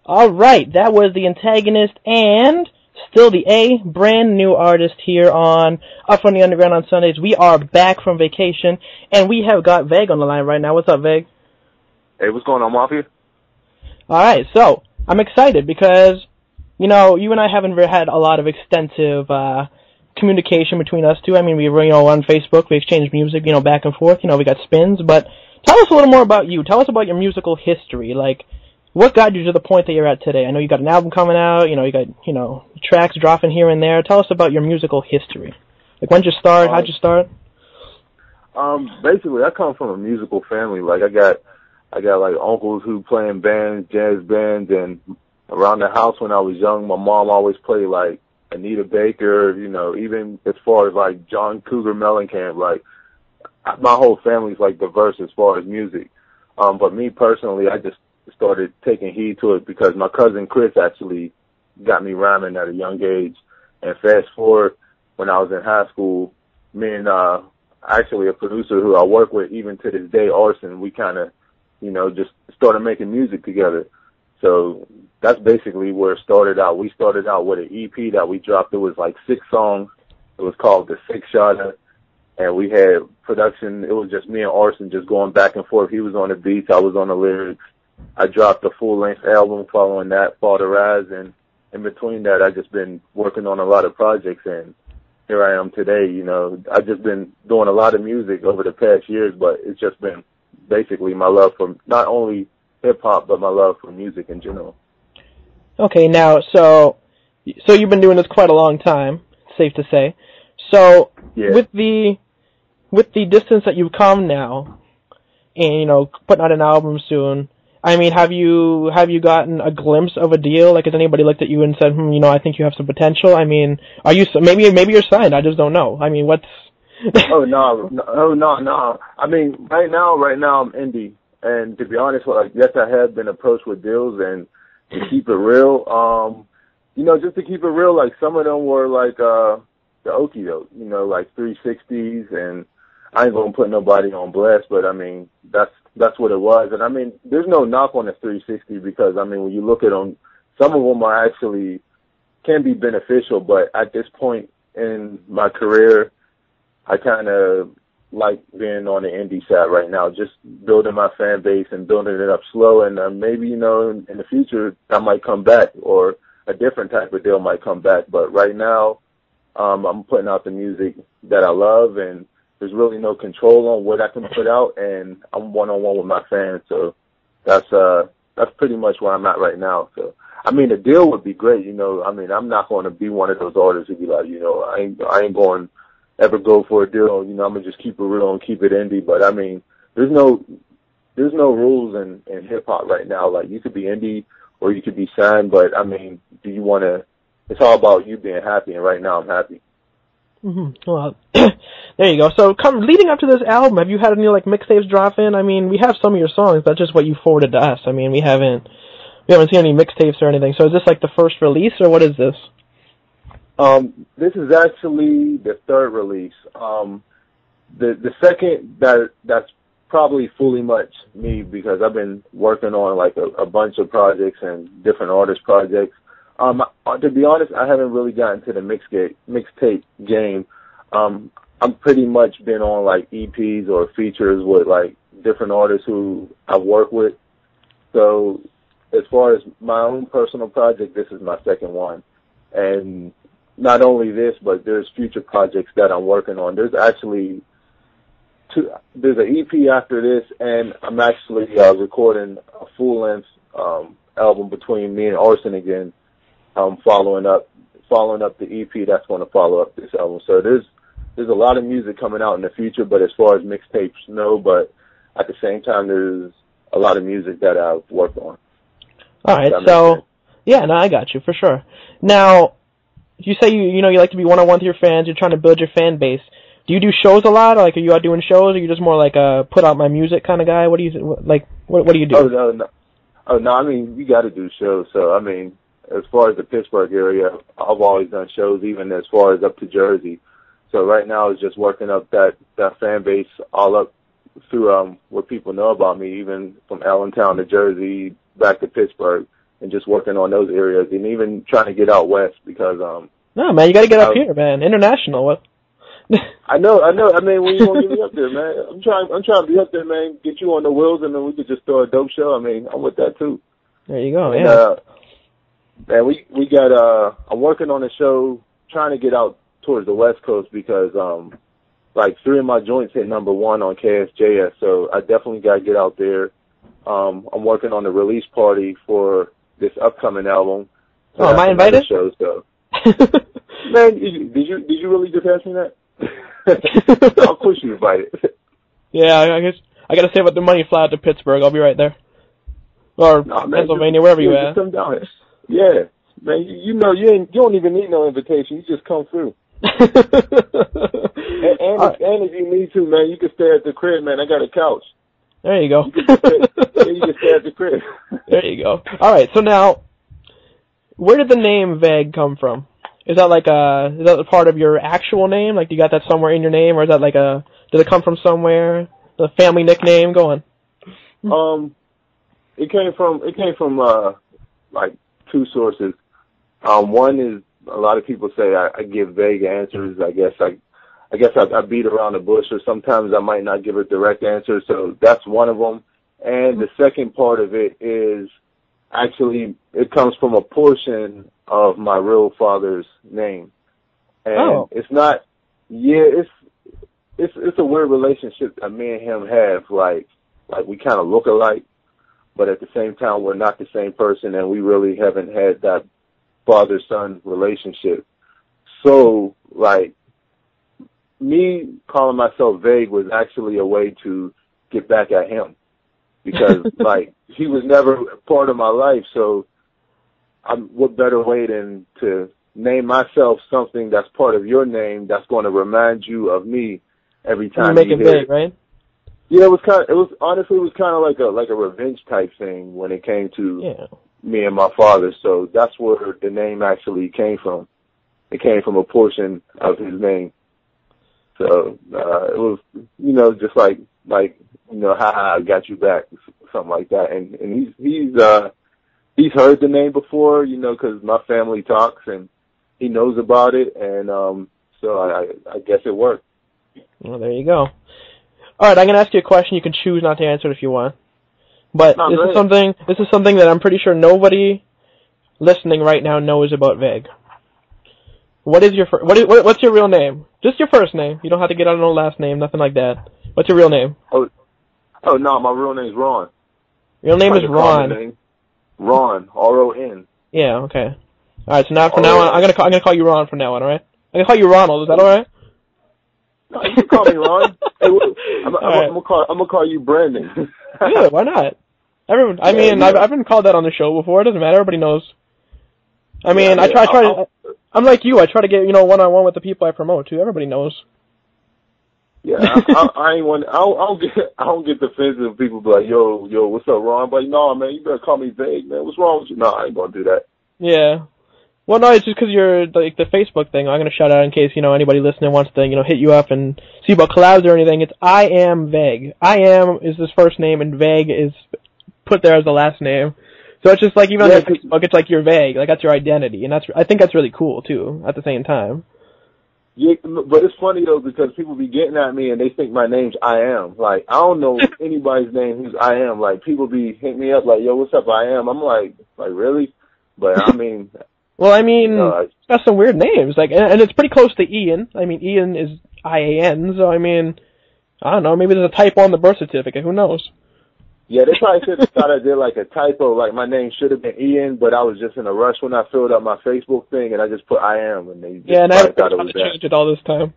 All right, that was the antagonist and still the A, brand new artist here on Up from the Underground on Sundays. We are back from vacation, and we have got Vaig on the line right now. What's up, Vaig? Hey, what's going on, Mafia? All right, so I'm excited because, you know, you and I haven't had a lot of extensive communication between us two. I mean, we were, on Facebook, we exchanged music, back and forth, we got spins, but tell us a little more about you. Tell us about your musical history. Like, what got you to the point that you're at today? I know you got an album coming out, you got, tracks dropping here and there. Tell us about your musical history. Like, when did you start? How'd you start? Basically, I come from a musical family. Like, I got like uncles who play in bands, jazz bands, and around the house when I was young, my mom always played like Anita Baker, even as far as like John Cougar Mellencamp. Like, my whole family's like diverse as far as music. But me personally, I just started taking heed to it because my cousin Chris actually got me rhyming at a young age. And fast forward, when I was in high school, me and actually a producer who I work with even to this day, Orson, we kind of, just started making music together. So that's basically where it started out. We started out with an EP that we dropped. It was like 6 songs. It was called The Six Shotter. And we had production. It was just me and Orson just going back and forth. He was on the beats. I was on the lyrics. I dropped a full-length album following that, Fall to Rise. And in between that, I've just been working on a lot of projects. And here I am today. I've just been doing a lot of music over the past years, but it's just been basically my love for not only hip-hop, but my love for music in general. Okay, now, so you've been doing this quite a long time, safe to say. So, yeah. with the distance that you've come now, and, putting out an album soon, I mean, have you gotten a glimpse of a deal? Like, has anybody looked at you and said, I think you have some potential? I mean, are you, maybe you're signed, I just don't know. I mean, what's... Oh, no. I mean, right now I'm indie. And to be honest, yes, I have been approached with deals, and to keep it real, just to keep it real, like some of them were like, the okie doke, like 360s, and I ain't gonna put nobody on blast, but I mean, that's what it was. And I mean, there's no knock on the 360 because, I mean, when you look at them, some of them are actually, can be beneficial, but at this point in my career, I kind of like being on the indie side right now, just building my fan base and building it up slow. And maybe, in the future, I might come back or a different type of deal might come back. But right now, I'm putting out the music that I love, and there's really no control on what I can put out, and I'm one-on-one with my fans. So that's pretty much where I'm at right now. So, I mean, a deal would be great, I mean, I'm not going to be one of those artists who be like, I ain't going ever go for a deal, I'm gonna just keep it real and keep it indie. But I mean, there's no rules in hip hop right now. Like, you could be indie or you could be signed, but I mean, it's all about you being happy, and right now I'm happy. Mm-hmm. Well, there you go. So leading up to this album, have you had any mixtapes drop in? I mean, we have some of your songs, that's just what you forwarded to us. I mean, we haven't seen any mixtapes or anything. So is this like the first release, or what is this? This is actually the third release. The second that's probably fully much me because I've been working on like a bunch of projects and different artist projects. To be honest, I haven't really gotten to the mixtape game. I'm pretty much been on like EPs or features with like different artists who I've worked with. So as far as my own personal project, this is my second one. And not only this, but there's future projects that I'm working on. There's actually there's an EP after this, and I'm actually recording a full-length album between me and Orson again, following up the EP that's going to follow up this album. So there's a lot of music coming out in the future, but as far as mixtapes, no. But at the same time, there's a lot of music that I've worked on. All right, so yeah, no, I got you for sure. Now, you say you like to be one-on-one with your fans. You're trying to build your fan base. Do you do shows a lot? Or, like, are you out doing shows? Or are you just more like a put out my music kind of guy? What do you like? What do you do? Oh no. I mean, you got to do shows. So I mean, as far as the Pittsburgh area, I've always done shows, even as far as up to Jersey. So right now, it's just working up that fan base all up through what people know about me, even from Allentown to Jersey, back to Pittsburgh. and just working on those areas, and even trying to get out west because no, man, you got to get up here, man. International. What? I know. I mean, when you gonna get me up there, man? I'm trying to be up there, man. Get you on the wheels, and then we could just throw a dope show. I mean, I'm with that too. There you go. And, yeah. Man, we got. I'm working on a show, trying to get out towards the West Coast because like 3 of my joints hit #1 on KSJS, so I definitely got to get out there. I'm working on the release party for this upcoming album. Oh, am I invited? Show, so. Man, did you really just ask me that? Of course you invited. Yeah, I guess I gotta save up the money, fly out to Pittsburgh. I'll be right there, or Pennsylvania, wherever you at. Just come down here. Yeah, man. You know you don't even need no invitation. You just come through. and if you need to, man, you can stay at the crib, man. I got a couch. There you go. You can stay at the crib. There you go. All right. So now, where did the name Vaig come from? Is that like is that a part of your actual name? Like, you got that somewhere in your name, or is that like did it come from somewhere? The family nickname? Go on. It came from like 2 sources. One is a lot of people say I give vague answers. I guess I beat around the bush, or sometimes I might not give a direct answer. So that's one of them. And the second part of it is actually it comes from a portion of my real father's name, and it's not. Yeah, it's a weird relationship that me and him have. Like we kind of look alike, but at the same time we're not the same person, and we really haven't had that father-son relationship. So, like, me calling myself Vaig was actually a way to get back at him, because like he was never part of my life. So, what better way than to name myself something that's part of your name that's going to remind you of me every time you hear it, right? Yeah, it was kind of like a revenge type thing when it came to me and my father. So that's where the name actually came from. It came from a portion of his name. So it was, just like haha, I got you back, something like that. And he's heard the name before, because my family talks and he knows about it, and so I guess it worked. Well, there you go. All right, I'm gonna ask you a question. You can choose not to answer it if you want, but this is something that I'm pretty sure nobody listening right now knows about Vaig. What is your what's your real name? Just your first name. You don't have to get on no last name, nothing like that. What's your real name? Oh no, my real name's Ron. Real name is Ron. Ron, R-O-N. Yeah, okay. All right, so now from now on, I'm gonna call you Ron from now on. All right? I'm gonna call you Ronald. Is that all right? No, you can call me Ron. Hey, I'm gonna call you Brandon. Yeah, why not? I've been called that on the show before. It doesn't matter. Everybody knows. I mean, I'm like you. I try to get one-on-one with the people I promote too. Everybody knows. Yeah, I ain't want. I don't get defensive if people be like, yo, what's up, Ron? But no, man, you better call me Vaig, man. What's wrong with you? No, I ain't gonna do that. Yeah. Well, no, it's just because you're like the Facebook thing. I'm gonna shout out in case anybody listening wants to hit you up and see about collabs or anything. It's I am Vaig. I am is his first name, and Vaig is put there as the last name. So it's just like even on your Facebook, it's like you're Vaig, like that's your identity, and I think that's really cool too. At the same time. Yeah, but it's funny though because people be getting at me and they think my name's I am. Like I don't know anybody's name who's I am. Like people be hitting me up like, yo, what's up, I am. I'm like really? But I mean. Well, it's got some weird names, like, and it's pretty close to Ian. I mean, Ian is I-A-N, so I don't know, maybe there's a typo on the birth certificate, who knows? Yeah, they probably should have thought I did like a typo, like my name should have been Ian, but I was just in a rush when I filled out my Facebook thing, and I just put I am, and they just and I thought it was that. Changed it all this time.